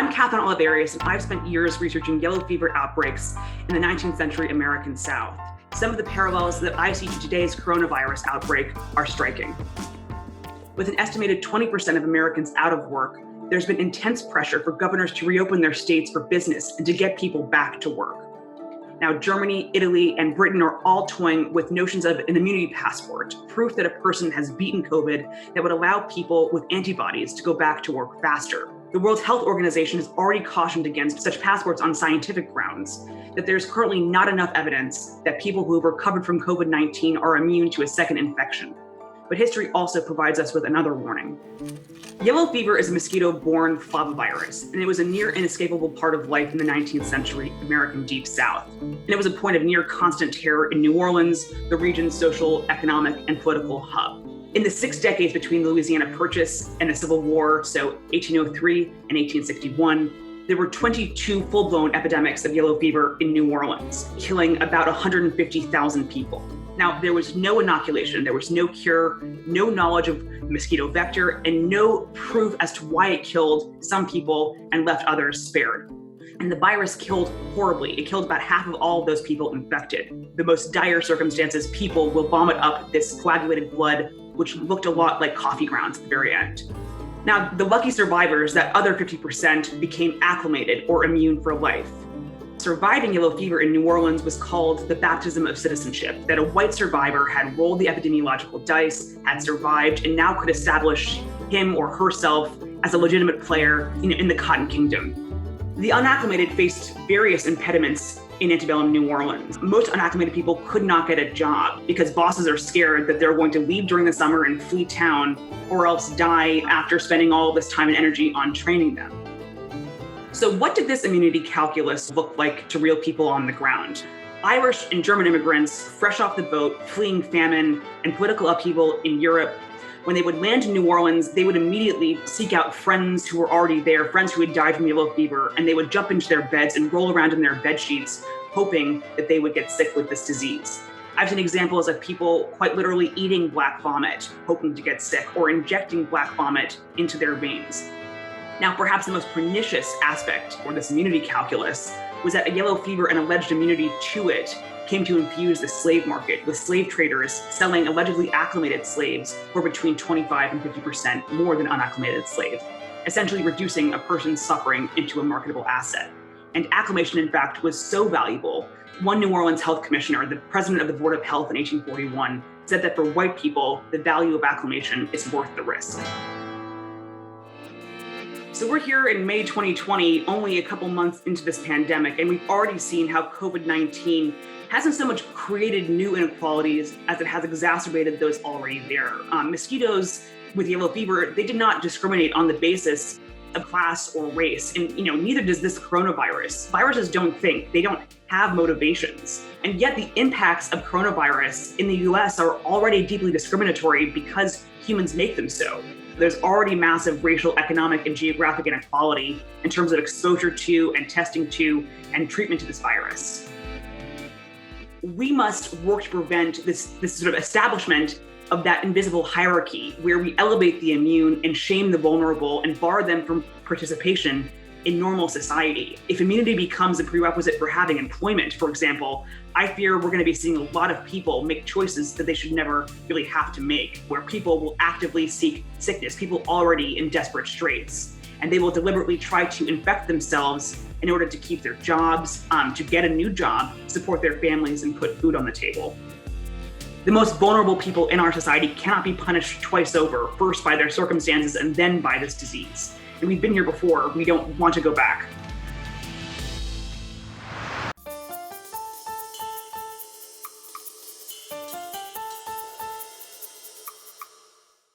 I'm Kathryn Olivarius, and I've spent years researching yellow fever outbreaks in the 19th century American South. Some of the parallels that I see to today's coronavirus outbreak are striking. With an estimated 20% of Americans out of work, there's been intense pressure for governors to reopen their states for business and to get people back to work. Now, Germany, Italy, and Britain are all toying with notions of an immunity passport, proof that a person has beaten COVID that would allow people with antibodies to go back to work faster. The World Health Organization has already cautioned against such passports on scientific grounds, that there's currently not enough evidence that people who have recovered from COVID-19 are immune to a second infection. But history also provides us with another warning. Yellow fever is a mosquito-borne flavivirus, and it was a near inescapable part of life in the 19th century American Deep South. And it was a point of near constant terror in New Orleans, the region's social, economic, and political hub. In the 6 decades between the Louisiana Purchase and the Civil War, so 1803 and 1861, there were 22 full-blown epidemics of yellow fever in New Orleans, killing about 150,000 people. Now, there was no inoculation, there was no cure, no knowledge of the mosquito vector, and no proof as to why it killed some people and left others spared. And the virus killed horribly. It killed about half of all of those people infected. The most dire circumstances, people will vomit up this coagulated blood, which looked a lot like coffee grounds at the very end. Now, the lucky survivors, that other 50%, became acclimated or immune for life. Surviving yellow fever in New Orleans was called the baptism of citizenship, that a white survivor had rolled the epidemiological dice, had survived, and now could establish him or herself as a legitimate player in the Cotton Kingdom. The unacclimated faced various impediments in antebellum New Orleans. Most unacclimated people could not get a job because bosses are scared that they're going to leave during the summer and flee town, or else die after spending all this time and energy on training them. So what did this immunity calculus look like to real people on the ground? Irish and German immigrants, fresh off the boat, fleeing famine and political upheaval in Europe, when they would land in New Orleans, they would immediately seek out friends who were already there, friends who had died from yellow fever, and they would jump into their beds and roll around in their bed sheets, hoping that they would get sick with this disease. I've seen examples of people quite literally eating black vomit, hoping to get sick, or injecting black vomit into their veins. Now, perhaps the most pernicious aspect for this immunity calculus was that a yellow fever and alleged immunity to it came to infuse the slave market, with slave traders selling allegedly acclimated slaves for between 25 and 50% more than unacclimated slaves, essentially reducing a person's suffering into a marketable asset. And acclimation, in fact, was so valuable. One New Orleans health commissioner, the president of the Board of Health in 1841, said that for white people, the value of acclimation is worth the risk. So we're here in May 2020, only a couple months into this pandemic, and we've already seen how COVID-19 hasn't so much created new inequalities as it has exacerbated those already there. Mosquitoes with yellow fever, they did not discriminate on the basis of class or race, and neither does this coronavirus. Viruses don't think, they don't have motivations, and yet the impacts of coronavirus in the US are already deeply discriminatory because humans make them so. There's already massive racial, economic, and geographic inequality in terms of exposure to and testing to and treatment to this virus. We must work to prevent this sort of establishment of that invisible hierarchy where we elevate the immune and shame the vulnerable and bar them from participation in normal society. If immunity becomes a prerequisite for having employment, for example, I fear we're going to be seeing a lot of people make choices that they should never really have to make, where people will actively seek sickness, people already in desperate straits, and they will deliberately try to infect themselves in order to keep their jobs, to get a new job, support their families, and put food on the table. The most vulnerable people in our society cannot be punished twice over, first by their circumstances and then by this disease. And we've been here before, we don't want to go back.